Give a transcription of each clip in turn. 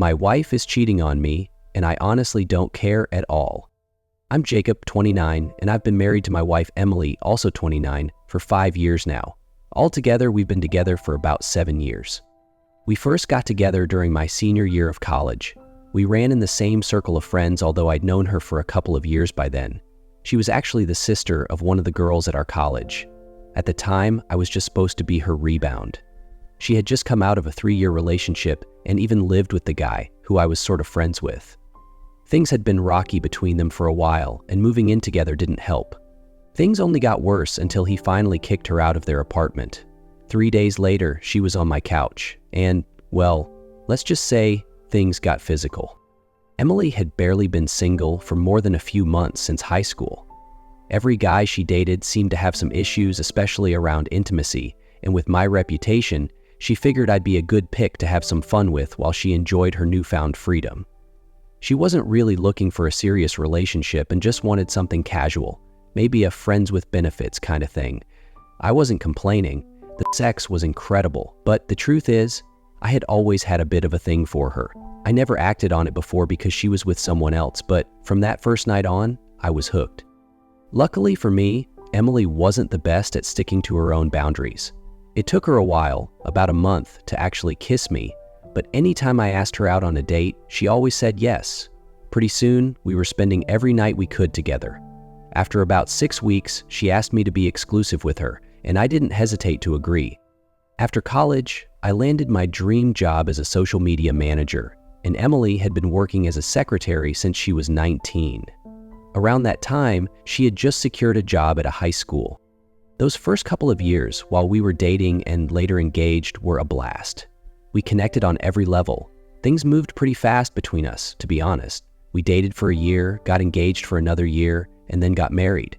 My wife is cheating on me, and I honestly don't care at all. I'm Jacob, 29, and I've been married to my wife Emily, also 29, for 5 years now. Altogether, we've been together for about 7 years. We first got together during my senior year of college. We ran in the same circle of friends, although I'd known her for a couple of years by then. She was actually the sister of one of the girls at our college. At the time, I was just supposed to be her rebound. She had just come out of a 3-year relationship and even lived with the guy, who I was sort of friends with. Things had been rocky between them for a while, and moving in together didn't help. Things only got worse until he finally kicked her out of their apartment. 3 days later, she was on my couch, and, well, let's just say things got physical. Emily had barely been single for more than a few months since high school. Every guy she dated seemed to have some issues, especially around intimacy, and with my reputation, she figured I'd be a good pick to have some fun with while she enjoyed her newfound freedom. She wasn't really looking for a serious relationship and just wanted something casual, maybe a friends with benefits kind of thing. I wasn't complaining. The sex was incredible, but the truth is, I had always had a bit of a thing for her. I never acted on it before because she was with someone else, but from that first night on, I was hooked. Luckily for me, Emily wasn't the best at sticking to her own boundaries. It took her a while, about a month, to actually kiss me, but anytime I asked her out on a date, she always said yes. Pretty soon, we were spending every night we could together. After about 6 weeks, she asked me to be exclusive with her, and I didn't hesitate to agree. After college, I landed my dream job as a social media manager, and Emily had been working as a secretary since she was 19. Around that time, she had just secured a job at a high school. Those first couple of years, while we were dating and later engaged, were a blast. We connected on every level. Things moved pretty fast between us, to be honest. We dated for a year, got engaged for another year, and then got married.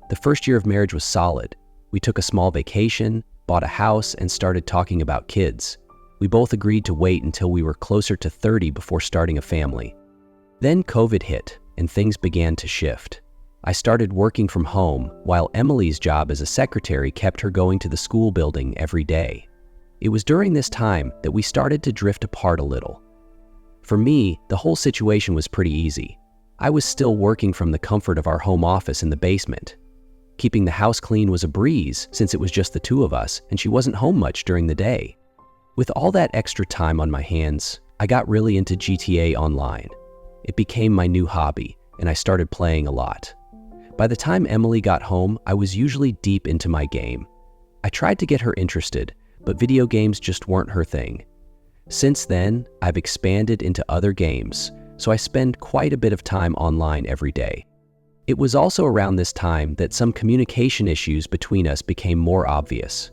The first year of marriage was solid. We took a small vacation, bought a house, and started talking about kids. We both agreed to wait until we were closer to 30 before starting a family. Then COVID hit, and things began to shift. I started working from home, while Emily's job as a secretary kept her going to the school building every day. It was during this time that we started to drift apart a little. For me, the whole situation was pretty easy. I was still working from the comfort of our home office in the basement. Keeping the house clean was a breeze since it was just the two of us and she wasn't home much during the day. With all that extra time on my hands, I got really into GTA Online. It became my new hobby, and I started playing a lot. By the time Emily got home, I was usually deep into my game. I tried to get her interested, but video games just weren't her thing. Since then, I've expanded into other games, so I spend quite a bit of time online every day. It was also around this time that some communication issues between us became more obvious.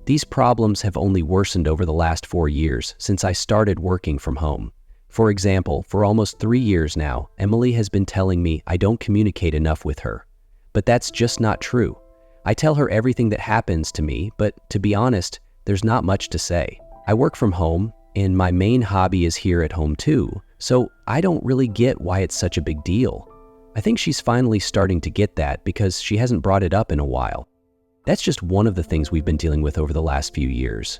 These problems have only worsened over the last 4 years since I started working from home. For example, for almost 3 years now, Emily has been telling me I don't communicate enough with her. But that's just not true. I tell her everything that happens to me, but to be honest, there's not much to say. I work from home, and my main hobby is here at home too, so I don't really get why it's such a big deal. I think she's finally starting to get that because she hasn't brought it up in a while. That's just one of the things we've been dealing with over the last few years.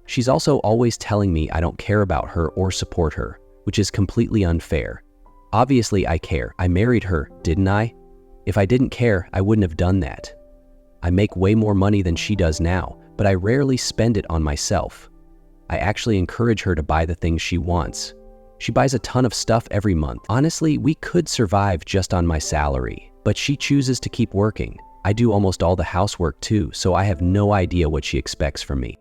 She's also always telling me I don't care about her or support her, which is completely unfair. Obviously I care. I married her, didn't I? If I didn't care, I wouldn't have done that. I make way more money than she does now, but I rarely spend it on myself. I actually encourage her to buy the things she wants. She buys a ton of stuff every month. Honestly, we could survive just on my salary, but she chooses to keep working. I do almost all the housework too, so I have no idea what she expects from me.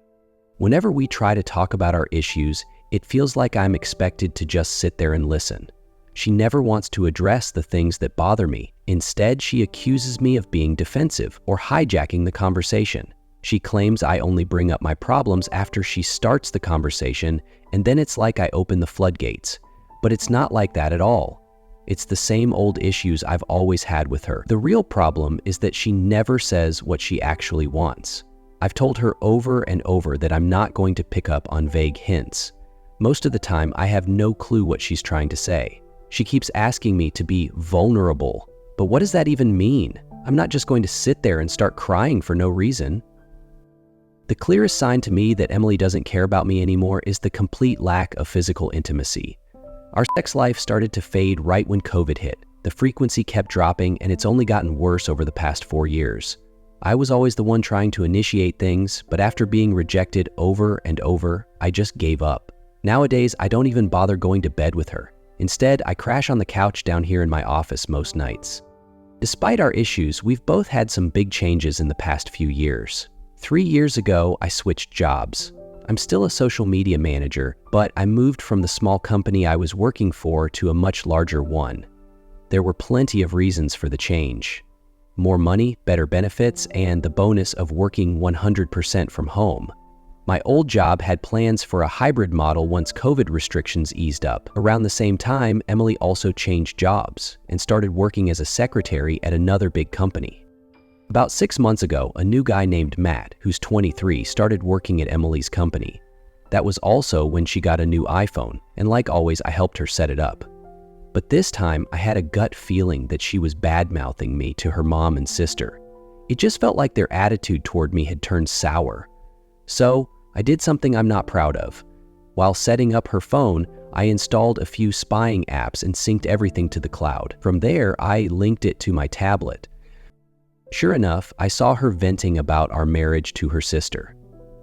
Whenever we try to talk about our issues, it feels like I'm expected to just sit there and listen. She never wants to address the things that bother me. Instead, she accuses me of being defensive or hijacking the conversation. She claims I only bring up my problems after she starts the conversation, and then it's like I open the floodgates. But it's not like that at all. It's the same old issues I've always had with her. The real problem is that she never says what she actually wants. I've told her over and over that I'm not going to pick up on vague hints. Most of the time, I have no clue what she's trying to say. She keeps asking me to be vulnerable. But what does that even mean? I'm not just going to sit there and start crying for no reason. The clearest sign to me that Emily doesn't care about me anymore is the complete lack of physical intimacy. Our sex life started to fade right when COVID hit. The frequency kept dropping, and it's only gotten worse over the past 4 years. I was always the one trying to initiate things, but after being rejected over and over, I just gave up. Nowadays, I don't even bother going to bed with her. Instead, I crash on the couch down here in my office most nights. Despite our issues, we've both had some big changes in the past few years. 3 years ago, I switched jobs. I'm still a social media manager, but I moved from the small company I was working for to a much larger one. There were plenty of reasons for the change. More money, better benefits, and the bonus of working 100% from home. My old job had plans for a hybrid model once COVID restrictions eased up. Around the same time, Emily also changed jobs and started working as a secretary at another big company. About 6 months ago, a new guy named Matt, who's 23, started working at Emily's company. That was also when she got a new iPhone, and like always, I helped her set it up. But this time, I had a gut feeling that she was bad-mouthing me to her mom and sister. It just felt like their attitude toward me had turned sour. So, I did something I'm not proud of. While setting up her phone, I installed a few spying apps and synced everything to the cloud. From there, I linked it to my tablet. Sure enough, I saw her venting about our marriage to her sister.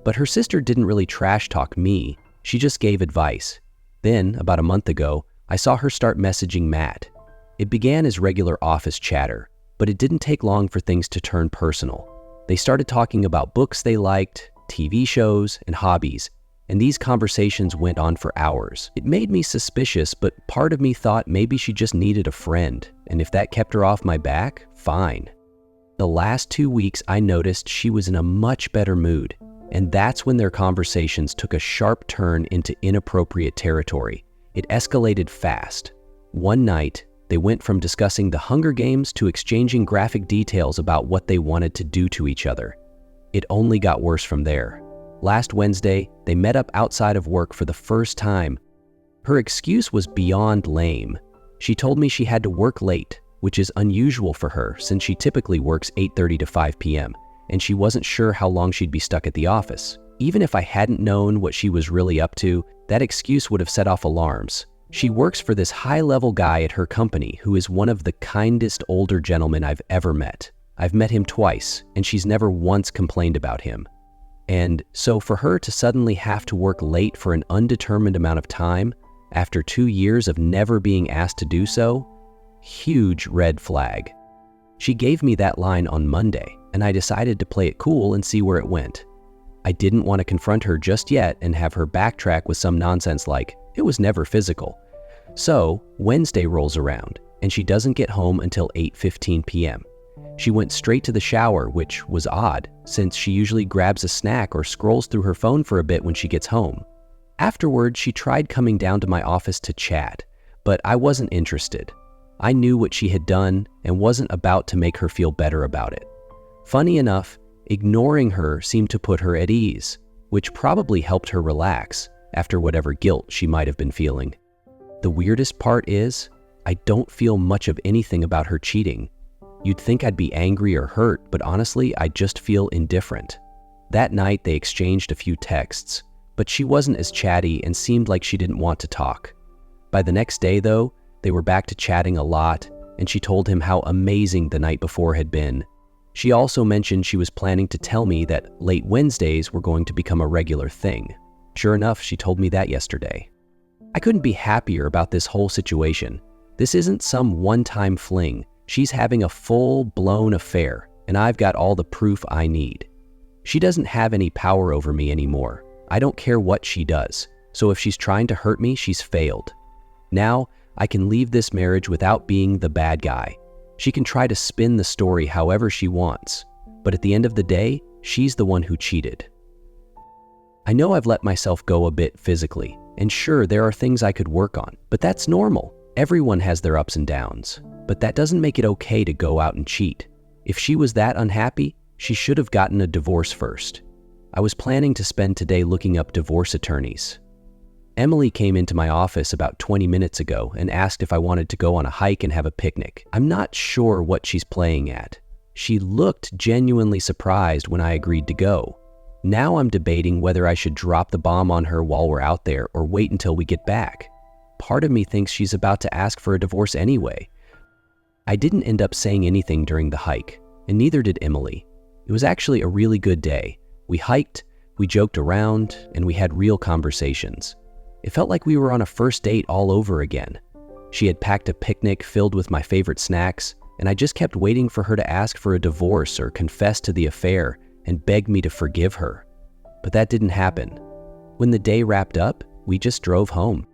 But her sister didn't really trash talk me, she just gave advice. Then, about a month ago, I saw her start messaging Matt. It began as regular office chatter, but it didn't take long for things to turn personal. They started talking about books they liked, TV shows, and hobbies, and these conversations went on for hours. It made me suspicious, but part of me thought maybe she just needed a friend, and if that kept her off my back, fine. The last 2 weeks, I noticed she was in a much better mood, and that's when their conversations took a sharp turn into inappropriate territory. It escalated fast. One night, they went from discussing the Hunger Games to exchanging graphic details about what they wanted to do to each other. It only got worse from there. Last Wednesday, they met up outside of work for the first time. Her excuse was beyond lame. She told me she had to work late, which is unusual for her since she typically works 8:30 to 5 p.m., and she wasn't sure how long she'd be stuck at the office. Even if I hadn't known what she was really up to, that excuse would have set off alarms. She works for this high-level guy at her company who is one of the kindest older gentlemen I've ever met. I've met him twice, and she's never once complained about him. And so for her to suddenly have to work late for an undetermined amount of time, after 2 years of never being asked to do so, huge red flag. She gave me that line on Monday, and I decided to play it cool and see where it went. I didn't want to confront her just yet and have her backtrack with some nonsense like, it was never physical. So, Wednesday rolls around, and she doesn't get home until 8:15 p.m. She went straight to the shower, which was odd, since she usually grabs a snack or scrolls through her phone for a bit when she gets home. Afterward, she tried coming down to my office to chat, but I wasn't interested. I knew what she had done and wasn't about to make her feel better about it. Funny enough, ignoring her seemed to put her at ease, which probably helped her relax after whatever guilt she might have been feeling. The weirdest part is, I don't feel much of anything about her cheating. You'd think I'd be angry or hurt, but honestly, I just feel indifferent. That night, they exchanged a few texts, but she wasn't as chatty and seemed like she didn't want to talk. By the next day, though, they were back to chatting a lot, and she told him how amazing the night before had been. She also mentioned she was planning to tell me that late Wednesdays were going to become a regular thing. Sure enough, she told me that yesterday. I couldn't be happier about this whole situation. This isn't some one-time fling. She's having a full-blown affair, and I've got all the proof I need. She doesn't have any power over me anymore. I don't care what she does, so if she's trying to hurt me, she's failed. Now, I can leave this marriage without being the bad guy. She can try to spin the story however she wants, but at the end of the day, she's the one who cheated. I know I've let myself go a bit physically, and sure, there are things I could work on, but that's normal. Everyone has their ups and downs, but that doesn't make it okay to go out and cheat. If she was that unhappy, she should have gotten a divorce first. I was planning to spend today looking up divorce attorneys. Emily came into my office about 20 minutes ago and asked if I wanted to go on a hike and have a picnic. I'm not sure what she's playing at. She looked genuinely surprised when I agreed to go. Now I'm debating whether I should drop the bomb on her while we're out there or wait until we get back. Part of me thinks she's about to ask for a divorce anyway. I didn't end up saying anything during the hike, and neither did Emily. It was actually a really good day. We hiked, we joked around, and we had real conversations. It felt like we were on a first date all over again. She had packed a picnic filled with my favorite snacks, and I just kept waiting for her to ask for a divorce or confess to the affair and beg me to forgive her. But that didn't happen. When the day wrapped up, we just drove home.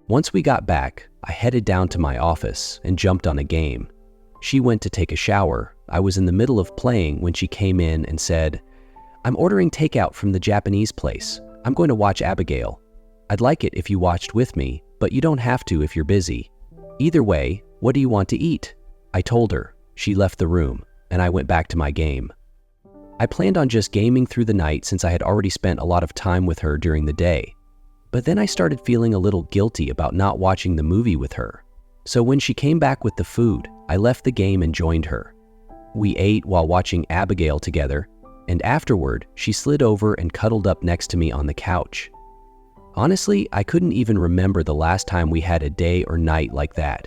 Once we got back, I headed down to my office and jumped on a game. She went to take a shower. I was in the middle of playing when she came in and said, "I'm ordering takeout from the Japanese place. I'm going to watch Abigail. I'd like it if you watched with me, but you don't have to if you're busy. Either way, what do you want to eat?" I told her. She left the room, and I went back to my game. I planned on just gaming through the night since I had already spent a lot of time with her during the day. But then I started feeling a little guilty about not watching the movie with her. So when she came back with the food, I left the game and joined her. We ate while watching Abigail together, and afterward, she slid over and cuddled up next to me on the couch. Honestly, I couldn't even remember the last time we had a day or night like that.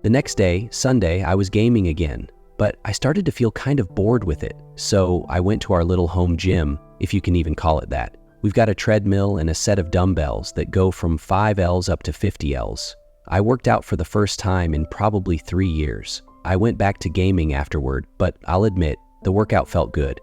The next day, Sunday, I was gaming again, but I started to feel kind of bored with it, so I went to our little home gym, if you can even call it that. We've got a treadmill and a set of dumbbells that go from 5 Ls up to 50 Ls. I worked out for the first time in probably 3 years. I went back to gaming afterward, but I'll admit, the workout felt good.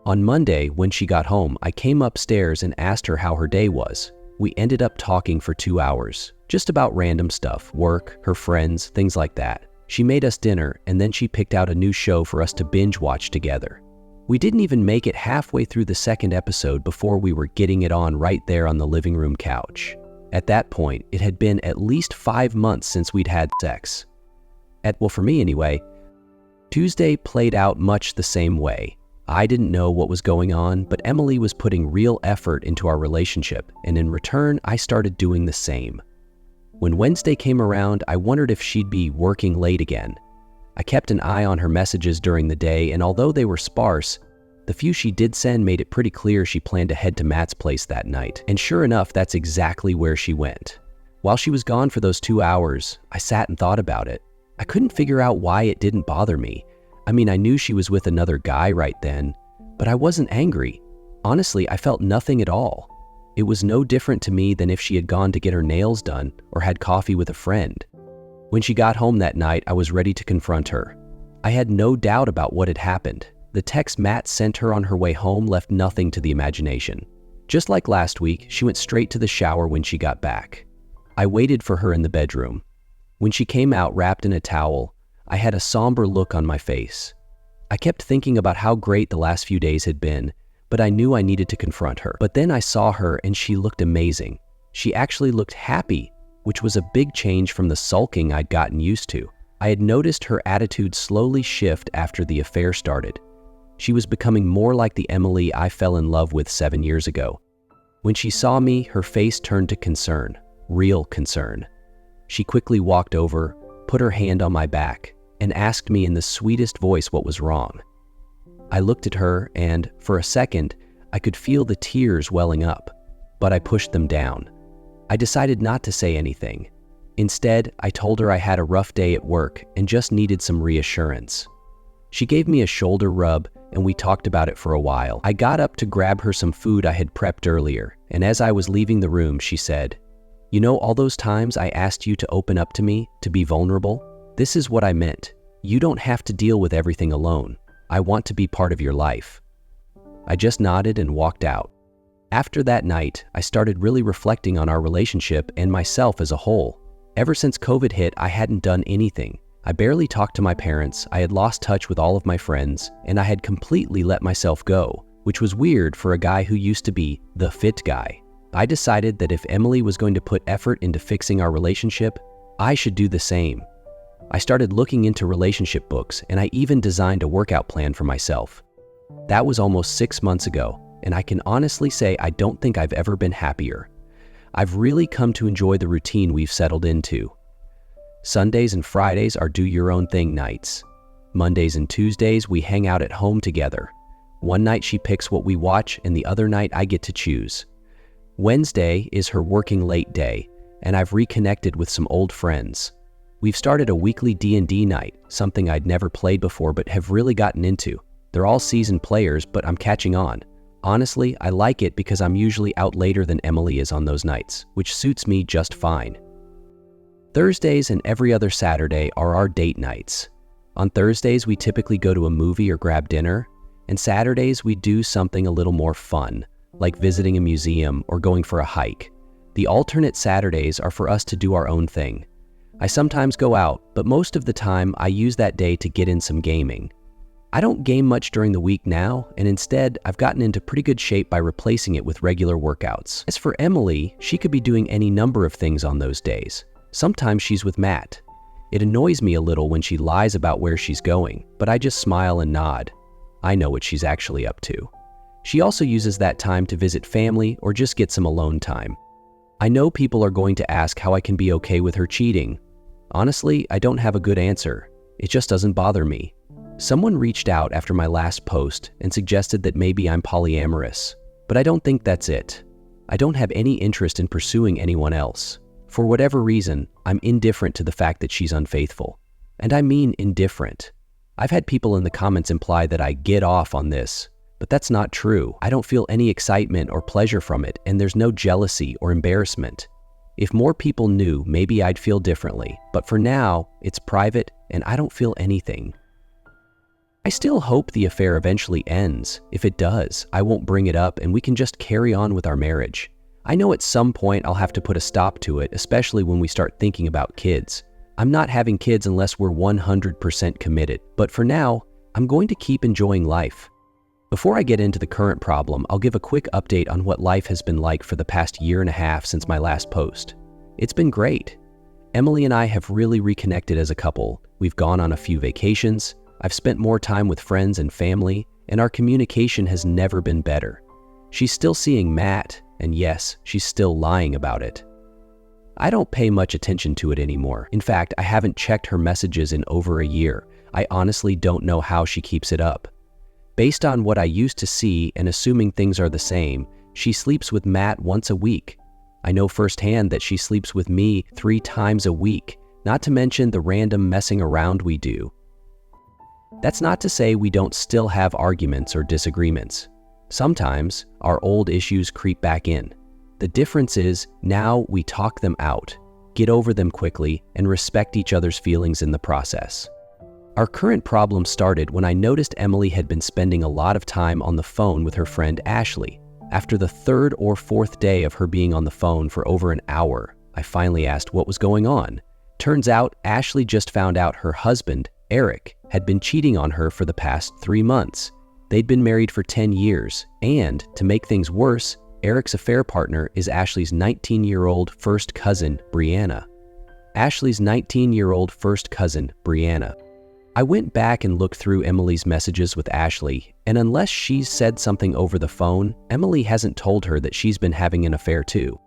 On Monday, when she got home, I came upstairs and asked her how her day was. We ended up talking for 2 hours, just about random stuff, work, her friends, things like that. She made us dinner, and then she picked out a new show for us to binge watch together. We didn't even make it halfway through the second episode before we were getting it on right there on the living room couch. At that point, it had been at least 5 months since we'd had sex. Well, for me anyway, Tuesday played out much the same way. I didn't know what was going on, but Emily was putting real effort into our relationship, and in return, I started doing the same. When Wednesday came around, I wondered if she'd be working late again. I kept an eye on her messages during the day, and although they were sparse, the few she did send made it pretty clear she planned to head to Matt's place that night. And sure enough, that's exactly where she went. While she was gone for those 2 hours, I sat and thought about it. I couldn't figure out why it didn't bother me. I mean, I knew she was with another guy right then, but I wasn't angry. Honestly, I felt nothing at all. It was no different to me than if she had gone to get her nails done or had coffee with a friend. When she got home that night, I was ready to confront her. I had no doubt about what had happened. The text Matt sent her on her way home left nothing to the imagination. Just like last week, she went straight to the shower when she got back. I waited for her in the bedroom. When she came out wrapped in a towel, I had a somber look on my face. I kept thinking about how great the last few days had been, but I knew I needed to confront her. But then I saw her and she looked amazing. She actually looked happy, which was a big change from the sulking I'd gotten used to. I had noticed her attitude slowly shift after the affair started. She was becoming more like the Emily I fell in love with 7 years ago. When she saw me, her face turned to concern, real concern. She quickly walked over, put her hand on my back, and asked me in the sweetest voice what was wrong. I looked at her and, for a second, I could feel the tears welling up, but I pushed them down. I decided not to say anything. Instead, I told her I had a rough day at work and just needed some reassurance. She gave me a shoulder rub and we talked about it for a while. I got up to grab her some food I had prepped earlier, and as I was leaving the room, she said, "You know all those times I asked you to open up to me, to be vulnerable? This is what I meant. You don't have to deal with everything alone. I want to be part of your life." I just nodded and walked out. After that night, I started really reflecting on our relationship and myself as a whole. Ever since COVID hit, I hadn't done anything. I barely talked to my parents, I had lost touch with all of my friends, and I had completely let myself go, which was weird for a guy who used to be the fit guy. I decided that if Emily was going to put effort into fixing our relationship, I should do the same. I started looking into relationship books, and I even designed a workout plan for myself. That was almost 6 months ago, and I can honestly say I don't think I've ever been happier. I've really come to enjoy the routine we've settled into. Sundays and Fridays are do-your-own-thing nights. Mondays and Tuesdays we hang out at home together. One night she picks what we watch, and the other night I get to choose. Wednesday is her working late day, and I've reconnected with some old friends. We've started a weekly D&D night, something I'd never played before but have really gotten into. They're all seasoned players, but I'm catching on. Honestly, I like it because I'm usually out later than Emily is on those nights, which suits me just fine. Thursdays and every other Saturday are our date nights. On Thursdays, we typically go to a movie or grab dinner, and Saturdays we do something a little more fun, like visiting a museum or going for a hike. The alternate Saturdays are for us to do our own thing. I sometimes go out, but most of the time I use that day to get in some gaming. I don't game much during the week now, and instead I've gotten into pretty good shape by replacing it with regular workouts. As for Emily, she could be doing any number of things on those days. Sometimes she's with Matt. It annoys me a little when she lies about where she's going, but I just smile and nod. I know what she's actually up to. She also uses that time to visit family or just get some alone time. I know people are going to ask how I can be okay with her cheating. Honestly, I don't have a good answer. It just doesn't bother me. Someone reached out after my last post and suggested that maybe I'm polyamorous, but I don't think that's it. I don't have any interest in pursuing anyone else. For whatever reason, I'm indifferent to the fact that she's unfaithful. And I mean indifferent. I've had people in the comments imply that I get off on this, but that's not true. I don't feel any excitement or pleasure from it, and there's no jealousy or embarrassment. If more people knew, maybe I'd feel differently, but for now, it's private and I don't feel anything. I still hope the affair eventually ends. If it does, I won't bring it up and we can just carry on with our marriage. I know at some point I'll have to put a stop to it, especially when we start thinking about kids. I'm not having kids unless we're 100% committed, but for now, I'm going to keep enjoying life. Before I get into the current problem, I'll give a quick update on what life has been like for the past year and a half since my last post. It's been great. Emily and I have really reconnected as a couple. We've gone on a few vacations, I've spent more time with friends and family, and our communication has never been better. She's still seeing Matt, and yes, she's still lying about it. I don't pay much attention to it anymore. In fact, I haven't checked her messages in over a year. I honestly don't know how she keeps it up. Based on what I used to see and assuming things are the same, she sleeps with Matt once a week. I know firsthand that she sleeps with me 3 times a week, not to mention the random messing around we do. That's not to say we don't still have arguments or disagreements. Sometimes our old issues creep back in. The difference is now we talk them out, get over them quickly, and respect each other's feelings in the process. Our current problem started when I noticed Emily had been spending a lot of time on the phone with her friend Ashley. After the 3rd or 4th day of her being on the phone for over an hour, I finally asked what was going on. Turns out Ashley just found out her husband, Eric, had been cheating on her for the past 3 months. They'd been married for 10 years, and to make things worse, Eric's affair partner is Ashley's 19-year-old first cousin, Brianna. Ashley's 19-year-old first cousin, Brianna. I went back and looked through Emily's messages with Ashley, and unless she's said something over the phone, Emily hasn't told her that she's been having an affair too.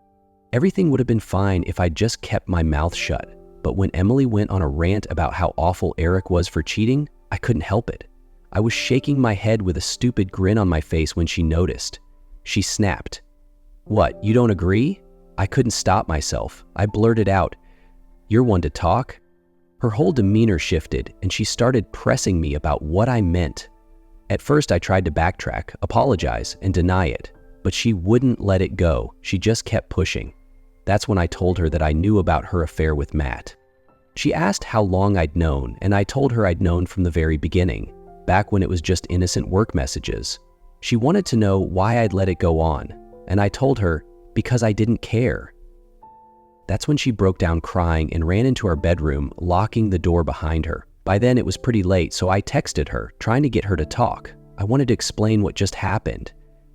Everything would have been fine if I just kept my mouth shut, but when Emily went on a rant about how awful Eric was for cheating, I couldn't help it. I was shaking my head with a stupid grin on my face when she noticed. She snapped. "What, you don't agree?" I couldn't stop myself. I blurted out, "You're one to talk?" Her whole demeanor shifted, and she started pressing me about what I meant. At first, I tried to backtrack, apologize, and deny it, but she wouldn't let it go. She just kept pushing. That's when I told her that I knew about her affair with Matt. She asked how long I'd known, and I told her I'd known from the very beginning, back when it was just innocent work messages. She wanted to know why I'd let it go on, and I told her, because I didn't care. That's when she broke down crying and ran into our bedroom, locking the door behind her. By then it was pretty late, so I texted her, trying to get her to talk. I wanted to explain what just happened.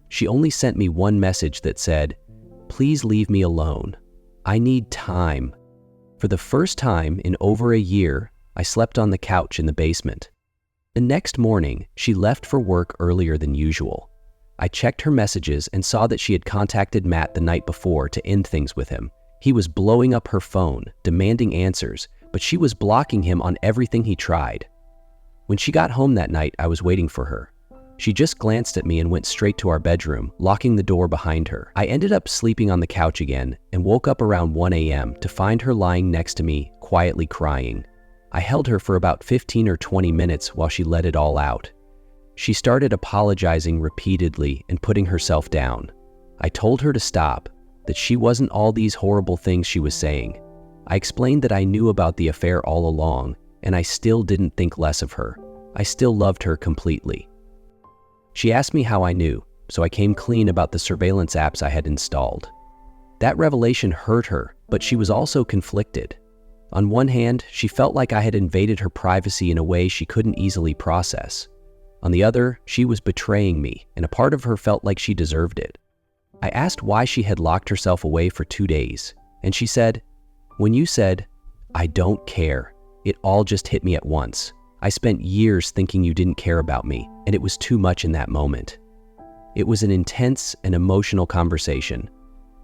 She only sent me one message that said, "Please leave me alone. I need time." For the first time in over a year, I slept on the couch in the basement. The next morning, she left for work earlier than usual. I checked her messages and saw that she had contacted Matt the night before to end things with him. He was blowing up her phone, demanding answers, but she was blocking him on everything he tried. When she got home that night, I was waiting for her. She just glanced at me and went straight to our bedroom, locking the door behind her. I ended up sleeping on the couch again and woke up around 1 a.m. to find her lying next to me, quietly crying. I held her for about 15 or 20 minutes while she let it all out. She started apologizing repeatedly and putting herself down. I told her to stop, that she wasn't all these horrible things she was saying. I explained that I knew about the affair all along, and I still didn't think less of her. I still loved her completely. She asked me how I knew, so I came clean about the surveillance apps I had installed. That revelation hurt her, but she was also conflicted. On one hand, she felt like I had invaded her privacy in a way she couldn't easily process. On the other, she was betraying me, and a part of her felt like she deserved it. I asked why she had locked herself away for 2 days, and she said, "When you said, 'I don't care,' it all just hit me at once. I spent years thinking you didn't care about me, and it was too much in that moment." It was an intense and emotional conversation,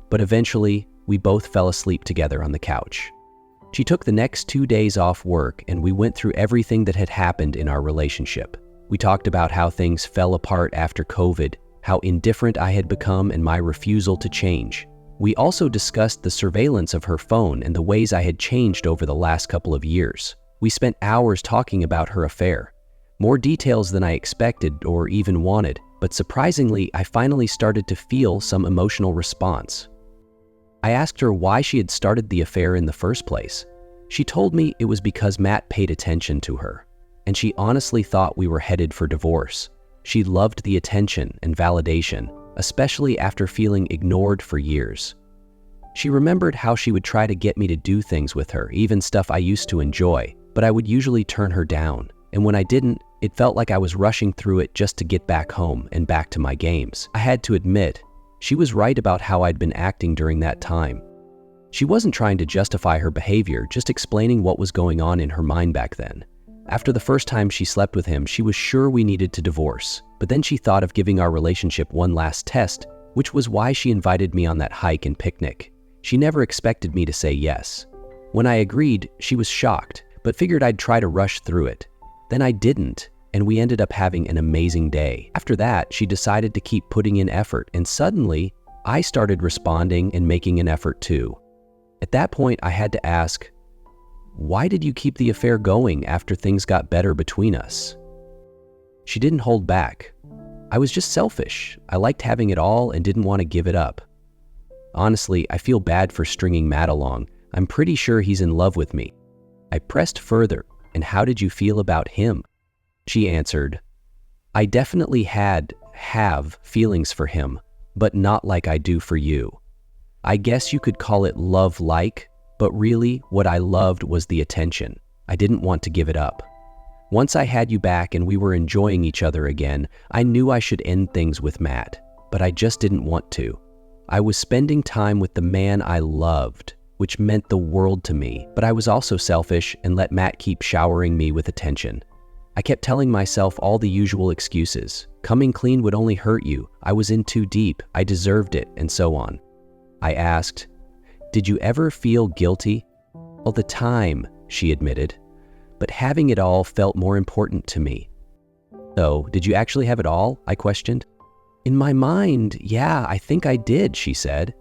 but eventually, we both fell asleep together on the couch. She took the next 2 days off work, and we went through everything that had happened in our relationship. We talked about how things fell apart after COVID, how indifferent I had become, and my refusal to change. We also discussed the surveillance of her phone and the ways I had changed over the last couple of years. We spent hours talking about her affair. More details than I expected or even wanted, but surprisingly, I finally started to feel some emotional response. I asked her why she had started the affair in the first place. She told me it was because Matt paid attention to her, and she honestly thought we were headed for divorce. She loved the attention and validation, especially after feeling ignored for years. She remembered how she would try to get me to do things with her, even stuff I used to enjoy, but I would usually turn her down, and when I didn't, it felt like I was rushing through it just to get back home and back to my games. I had to admit, she was right about how I'd been acting during that time. She wasn't trying to justify her behavior, just explaining what was going on in her mind back then. After the first time she slept with him, she was sure we needed to divorce, but then she thought of giving our relationship one last test, which was why she invited me on that hike and picnic. She never expected me to say yes. When I agreed, she was shocked, but figured I'd try to rush through it. Then I didn't, and we ended up having an amazing day. After that, she decided to keep putting in effort, and suddenly, I started responding and making an effort too. At that point, I had to ask, why did you keep the affair going after things got better between us? She didn't hold back. I was just selfish. I liked having it all and didn't want to give it up. Honestly, I feel bad for stringing Matt along. I'm pretty sure he's in love with me. I pressed further, and how did you feel about him? She answered, I definitely have feelings for him, but not like I do for you. I guess you could call it love-like, but really what I loved was the attention. I didn't want to give it up. Once I had you back and we were enjoying each other again, I knew I should end things with Matt, but I just didn't want to. I was spending time with the man I loved, which meant the world to me, but I was also selfish and let Matt keep showering me with attention. I kept telling myself all the usual excuses. Coming clean would only hurt you. I was in too deep. I deserved it, and so on. I asked, did you ever feel guilty? All the time, she admitted, but having it all felt more important to me. So, did you actually have it all? I questioned. In my mind, yeah, I think I did, she said.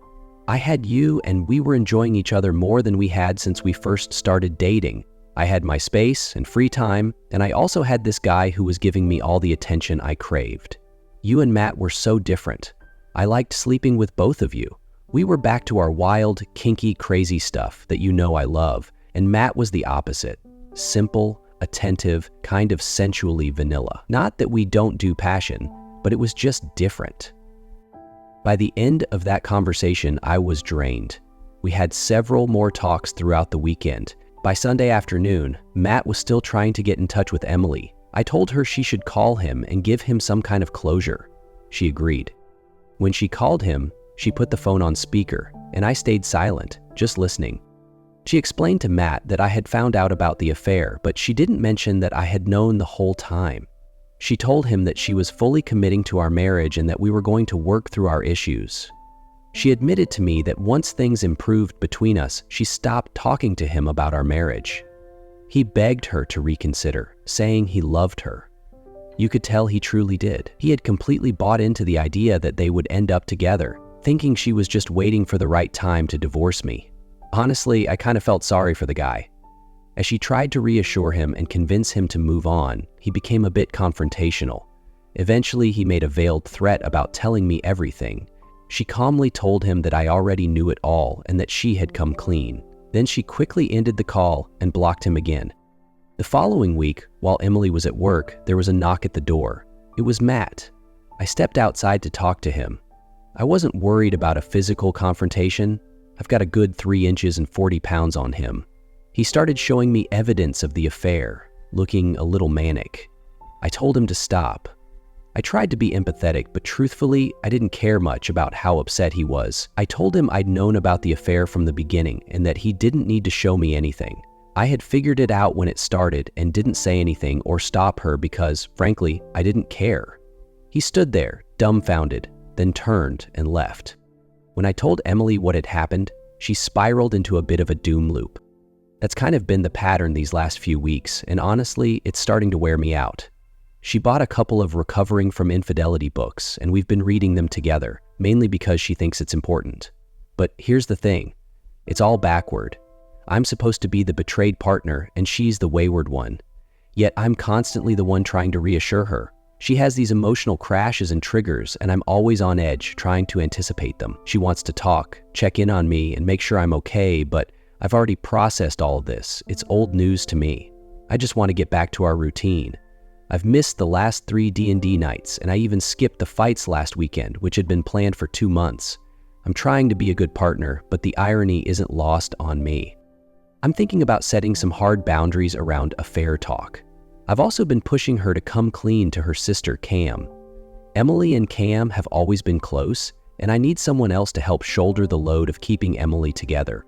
I had you and we were enjoying each other more than we had since we first started dating. I had my space and free time, and I also had this guy who was giving me all the attention I craved. You and Matt were so different. I liked sleeping with both of you. We were back to our wild, kinky, crazy stuff that you know I love, and Matt was the opposite. Simple, attentive, kind of sensually vanilla. Not that we don't do passion, but it was just different. By the end of that conversation, I was drained. We had several more talks throughout the weekend. By Sunday afternoon, Matt was still trying to get in touch with Emily. I told her she should call him and give him some kind of closure. She agreed. When she called him, she put the phone on speaker, and I stayed silent, just listening. She explained to Matt that I had found out about the affair, but she didn't mention that I had known the whole time. She told him that she was fully committing to our marriage and that we were going to work through our issues. She admitted to me that once things improved between us, she stopped talking to him about our marriage. He begged her to reconsider, saying he loved her. You could tell he truly did. He had completely bought into the idea that they would end up together, thinking she was just waiting for the right time to divorce me. Honestly, I kind of felt sorry for the guy. As she tried to reassure him and convince him to move on, he became a bit confrontational. Eventually, he made a veiled threat about telling me everything. She calmly told him that I already knew it all and that she had come clean. Then she quickly ended the call and blocked him again. The following week, while Emily was at work, there was a knock at the door. It was Matt. I stepped outside to talk to him. I wasn't worried about a physical confrontation. I've got a good 3 inches and 40 pounds on him. He started showing me evidence of the affair, looking a little manic. I told him to stop. I tried to be empathetic, but truthfully, I didn't care much about how upset he was. I told him I'd known about the affair from the beginning and that he didn't need to show me anything. I had figured it out when it started and didn't say anything or stop her because, frankly, I didn't care. He stood there, dumbfounded, then turned and left. When I told Emily what had happened, she spiraled into a bit of a doom loop. That's kind of been the pattern these last few weeks, and honestly, it's starting to wear me out. She bought a couple of recovering from infidelity books, and we've been reading them together, mainly because she thinks it's important. But here's the thing. It's all backward. I'm supposed to be the betrayed partner, and she's the wayward one. Yet I'm constantly the one trying to reassure her. She has these emotional crashes and triggers, and I'm always on edge, trying to anticipate them. She wants to talk, check in on me, and make sure I'm okay, but I've already processed all of this. It's old news to me. I just want to get back to our routine. I've missed the last 3 D&D nights, and I even skipped the fights last weekend, which had been planned for 2 months. I'm trying to be a good partner, but the irony isn't lost on me. I'm thinking about setting some hard boundaries around affair talk. I've also been pushing her to come clean to her sister, Cam. Emily and Cam have always been close, and I need someone else to help shoulder the load of keeping Emily together.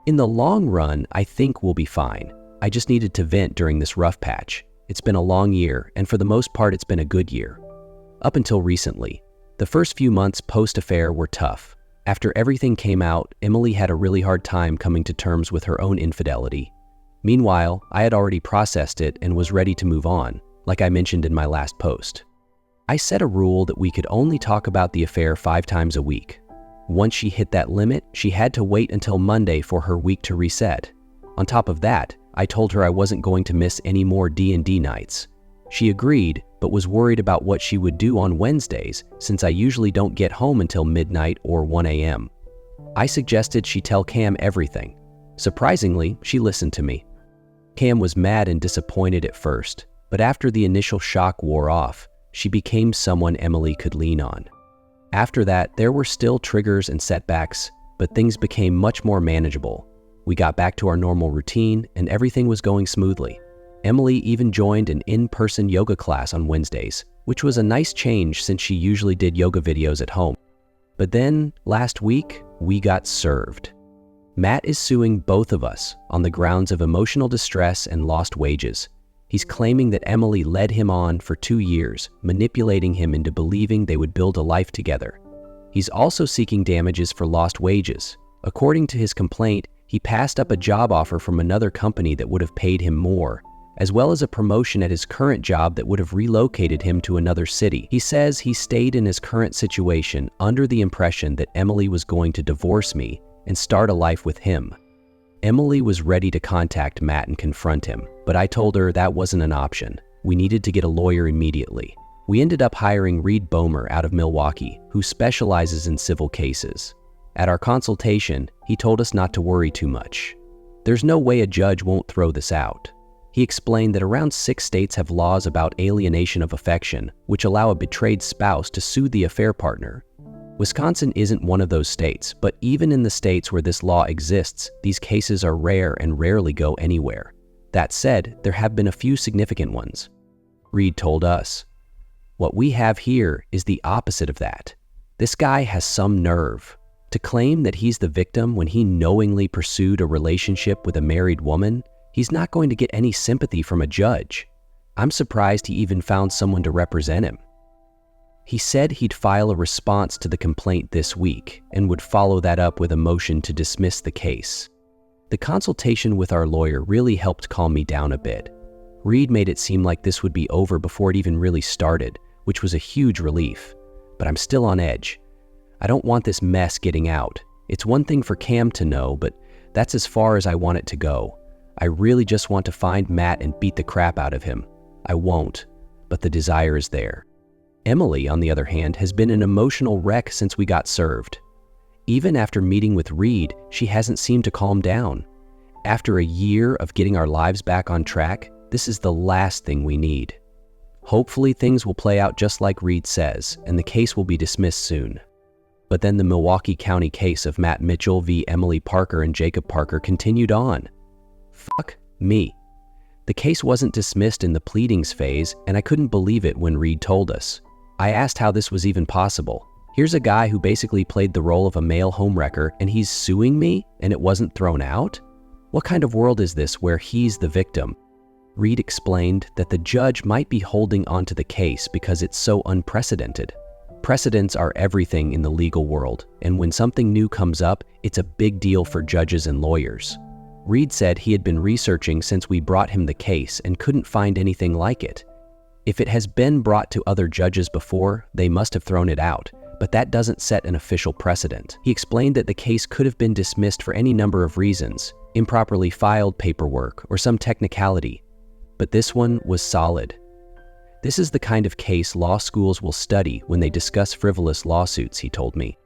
In the long run, I think we'll be fine. I just needed to vent during this rough patch. It's been a long year, and for the most part, it's been a good year. Up until recently, the first few months post-affair were tough. After everything came out, Emily had a really hard time coming to terms with her own infidelity. Meanwhile, I had already processed it and was ready to move on, like I mentioned in my last post. I set a rule that we could only talk about the affair 5 times a week. Once she hit that limit, she had to wait until Monday for her week to reset. On top of that, I told her I wasn't going to miss any more D&D nights. She agreed, but was worried about what she would do on Wednesdays since I usually don't get home until midnight or 1 a.m. I suggested she tell Cam everything. Surprisingly, she listened to me. Cam was mad and disappointed at first, but after the initial shock wore off, she became someone Emily could lean on. After that, there were still triggers and setbacks, but things became much more manageable. We got back to our normal routine and everything was going smoothly. Emily even joined an in-person yoga class on Wednesdays, which was a nice change since she usually did yoga videos at home. But then, last week, we got served. Matt is suing both of us on the grounds of emotional distress and lost wages. He's claiming that Emily led him on for 2 years, manipulating him into believing they would build a life together. He's also seeking damages for lost wages. According to his complaint, he passed up a job offer from another company that would have paid him more, as well as a promotion at his current job that would have relocated him to another city. He says he stayed in his current situation under the impression that Emily was going to divorce me and start a life with him. Emily was ready to contact Matt and confront him, but I told her that wasn't an option. We needed to get a lawyer immediately. We ended up hiring Reed Bomer out of Milwaukee, who specializes in civil cases. At our consultation, he told us not to worry too much. There's no way a judge won't throw this out. He explained that around 6 states have laws about alienation of affection, which allow a betrayed spouse to sue the affair partner. Wisconsin isn't one of those states, but even in the states where this law exists, these cases are rare and rarely go anywhere. That said, there have been a few significant ones. Reed told us, "What we have here is the opposite of that. This guy has some nerve. To claim that he's the victim when he knowingly pursued a relationship with a married woman, he's not going to get any sympathy from a judge. I'm surprised he even found someone to represent him." He said he'd file a response to the complaint this week and would follow that up with a motion to dismiss the case. The consultation with our lawyer really helped calm me down a bit. Reed made it seem like this would be over before it even really started, which was a huge relief. But I'm still on edge. I don't want this mess getting out. It's one thing for Cam to know, but that's as far as I want it to go. I really just want to find Matt and beat the crap out of him. I won't, but the desire is there. Emily, on the other hand, has been an emotional wreck since we got served. Even after meeting with Reed, she hasn't seemed to calm down. After a year of getting our lives back on track, this is the last thing we need. Hopefully things will play out just like Reed says, and the case will be dismissed soon. But then the Milwaukee County case of Matt Mitchell v. Emily Parker and Jacob Parker continued on. Fuck me. The case wasn't dismissed in the pleadings phase, and I couldn't believe it when Reed told us. I asked how this was even possible. Here's a guy who basically played the role of a male homewrecker, and he's suing me, and it wasn't thrown out? What kind of world is this where he's the victim? Reed explained that the judge might be holding onto the case because it's so unprecedented. Precedents are everything in the legal world, and when something new comes up, it's a big deal for judges and lawyers. Reed said he had been researching since we brought him the case and couldn't find anything like it. If it has been brought to other judges before, they must have thrown it out, but that doesn't set an official precedent. He explained that the case could have been dismissed for any number of reasons, improperly filed paperwork, or some technicality. But this one was solid. This is the kind of case law schools will study when they discuss frivolous lawsuits, he told me.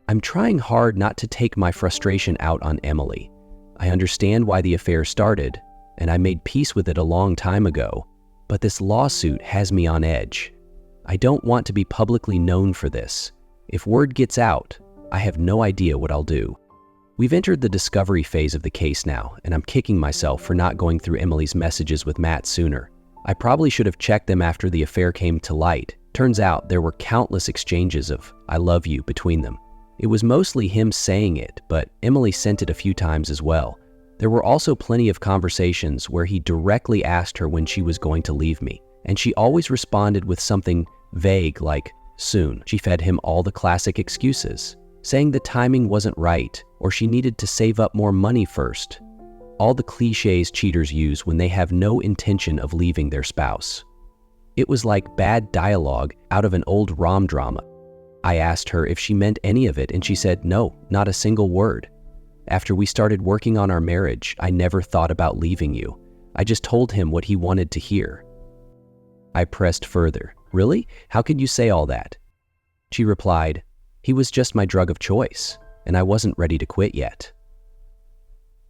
I'm trying hard not to take my frustration out on Emily. I understand why the affair started, and I made peace with it a long time ago, but this lawsuit has me on edge. I don't want to be publicly known for this. If word gets out, I have no idea what I'll do. We've entered the discovery phase of the case now, and I'm kicking myself for not going through Emily's messages with Matt sooner. I probably should have checked them after the affair came to light. Turns out there were countless exchanges of "I love you" between them. It was mostly him saying it, but Emily sent it a few times as well. There were also plenty of conversations where he directly asked her when she was going to leave me, and she always responded with something vague like, soon. She fed him all the classic excuses, saying the timing wasn't right or she needed to save up more money first. All the cliches cheaters use when they have no intention of leaving their spouse. It was like bad dialogue out of an old rom drama. I asked her if she meant any of it, and she said no, not a single word. After we started working on our marriage, I never thought about leaving you. I just told him what he wanted to hear. I pressed further. Really? How could you say all that? She replied, he was just my drug of choice, and I wasn't ready to quit yet.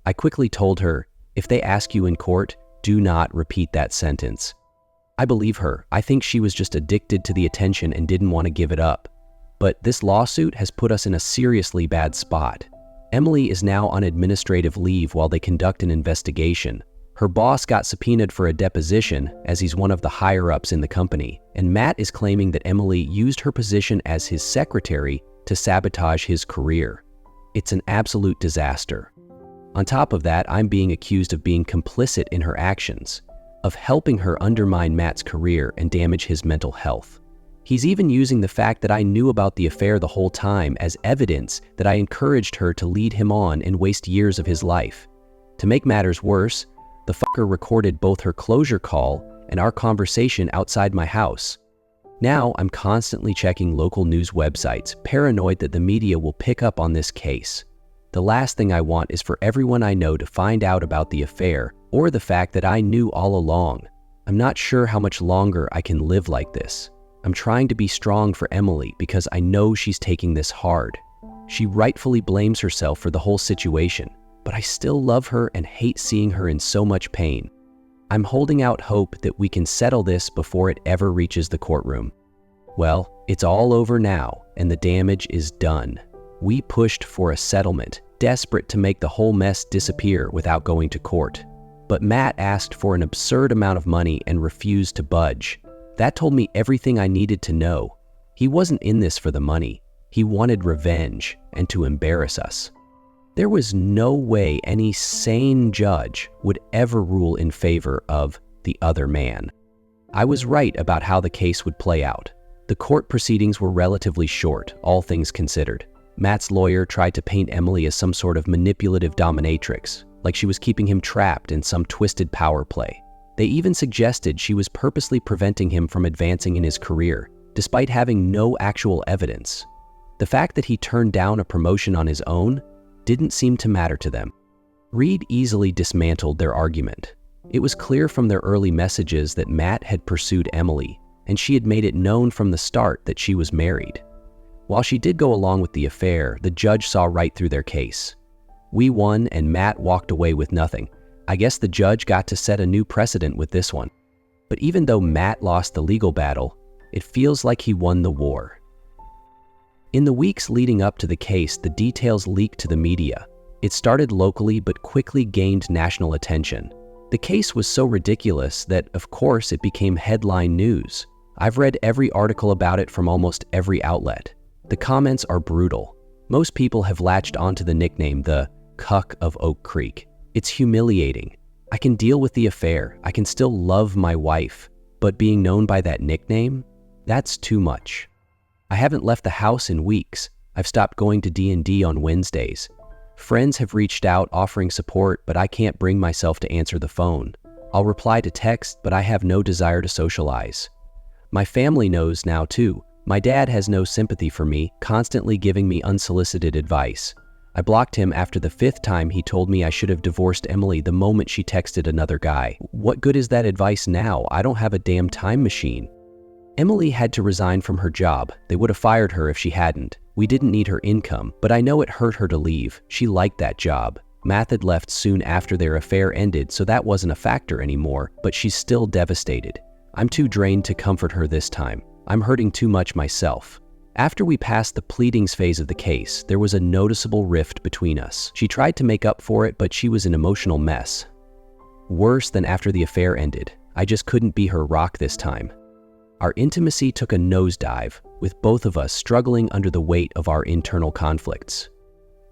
I quickly told her, if they ask you in court, do not repeat that sentence. I believe her. I think she was just addicted to the attention and didn't want to give it up. But this lawsuit has put us in a seriously bad spot. Emily is now on administrative leave while they conduct an investigation. Her boss got subpoenaed for a deposition as he's one of the higher-ups in the company, and Matt is claiming that Emily used her position as his secretary to sabotage his career. It's an absolute disaster. On top of that, I'm being accused of being complicit in her actions, of helping her undermine Matt's career and damage his mental health. He's even using the fact that I knew about the affair the whole time as evidence that I encouraged her to lead him on and waste years of his life. To make matters worse, the fucker recorded both her closure call and our conversation outside my house. Now I'm constantly checking local news websites, paranoid that the media will pick up on this case. The last thing I want is for everyone I know to find out about the affair or the fact that I knew all along. I'm not sure how much longer I can live like this. I'm trying to be strong for Emily because I know she's taking this hard. She rightfully blames herself for the whole situation, but I still love her and hate seeing her in so much pain. I'm holding out hope that we can settle this before it ever reaches the courtroom. Well, it's all over now, and the damage is done. We pushed for a settlement, desperate to make the whole mess disappear without going to court. But Matt asked for an absurd amount of money and refused to budge. That told me everything I needed to know. He wasn't in this for the money. He wanted revenge and to embarrass us. There was no way any sane judge would ever rule in favor of the other man. I was right about how the case would play out. The court proceedings were relatively short, all things considered. Matt's lawyer tried to paint Emily as some sort of manipulative dominatrix, like she was keeping him trapped in some twisted power play. They even suggested she was purposely preventing him from advancing in his career, despite having no actual evidence. The fact that he turned down a promotion on his own didn't seem to matter to them. Reed easily dismantled their argument. It was clear from their early messages that Matt had pursued Emily, and she had made it known from the start that she was married. While she did go along with the affair, the judge saw right through their case. We won and Matt walked away with nothing. I guess the judge got to set a new precedent with this one. But even though Matt lost the legal battle, it feels like he won the war. In the weeks leading up to the case, the details leaked to the media. It started locally but quickly gained national attention. The case was so ridiculous that, of course, it became headline news. I've read every article about it from almost every outlet. The comments are brutal. Most people have latched onto the nickname the Cuck of Oak Creek. It's humiliating. I can deal with the affair. I can still love my wife. But being known by that nickname? That's too much. I haven't left the house in weeks. I've stopped going to D&D on Wednesdays. Friends have reached out offering support, but I can't bring myself to answer the phone. I'll reply to text, but I have no desire to socialize. My family knows now too. My dad has no sympathy for me, constantly giving me unsolicited advice. I blocked him after the 5th time he told me I should have divorced Emily the moment she texted another guy. What good is that advice now? I don't have a damn time machine. Emily had to resign from her job. They would have fired her if she hadn't. We didn't need her income, but I know it hurt her to leave. She liked that job. Matt had left soon after their affair ended, so that wasn't a factor anymore, but she's still devastated. I'm too drained to comfort her this time. I'm hurting too much myself. After we passed the pleadings phase of the case, there was a noticeable rift between us. She tried to make up for it, but she was an emotional mess. Worse than after the affair ended. I just couldn't be her rock this time. Our intimacy took a nosedive, with both of us struggling under the weight of our internal conflicts.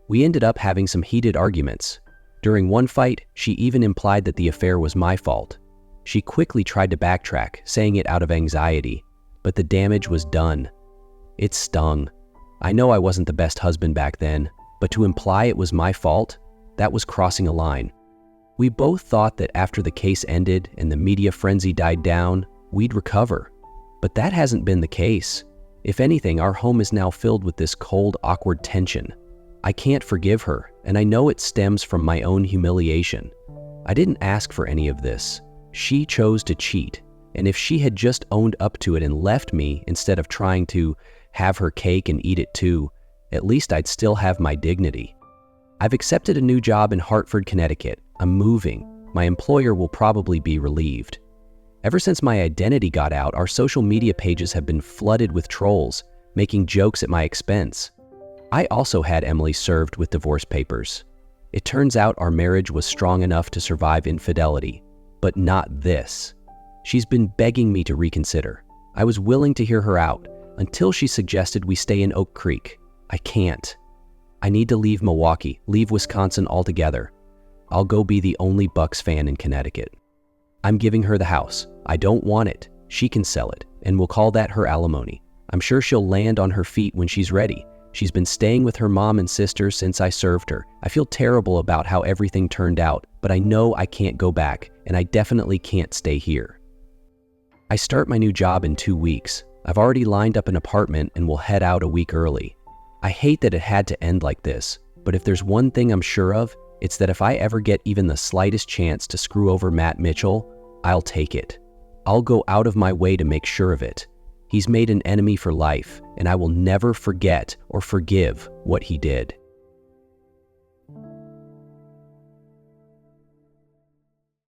We ended up having some heated arguments. During one fight, she even implied that the affair was my fault. She quickly tried to backtrack, saying it out of anxiety, but the damage was done. It stung. I know I wasn't the best husband back then, but to imply it was my fault, that was crossing a line. We both thought that after the case ended and the media frenzy died down, we'd recover. But that hasn't been the case. If anything, our home is now filled with this cold, awkward tension. I can't forgive her, and I know it stems from my own humiliation. I didn't ask for any of this. She chose to cheat, and if she had just owned up to it and left me instead of trying to have her cake and eat it too, at least I'd still have my dignity. I've accepted a new job in Hartford, Connecticut. I'm moving. My employer will probably be relieved. Ever since my identity got out, our social media pages have been flooded with trolls, making jokes at my expense. I also had Emily served with divorce papers. It turns out our marriage was strong enough to survive infidelity, but not this. She's been begging me to reconsider. I was willing to hear her out until she suggested we stay in Oak Creek. I can't. I need to leave Milwaukee, leave Wisconsin altogether. I'll go be the only Bucks fan in Connecticut. I'm giving her the house. I don't want it. She can sell it, and we'll call that her alimony. I'm sure she'll land on her feet when she's ready. She's been staying with her mom and sister since I served her. I feel terrible about how everything turned out, but I know I can't go back, and I definitely can't stay here. I start my new job in 2 weeks. I've already lined up an apartment and will head out a week early. I hate that it had to end like this, but if there's one thing I'm sure of, it's that if I ever get even the slightest chance to screw over Matt Mitchell, I'll take it. I'll go out of my way to make sure of it. He's made an enemy for life, and I will never forget or forgive what he did.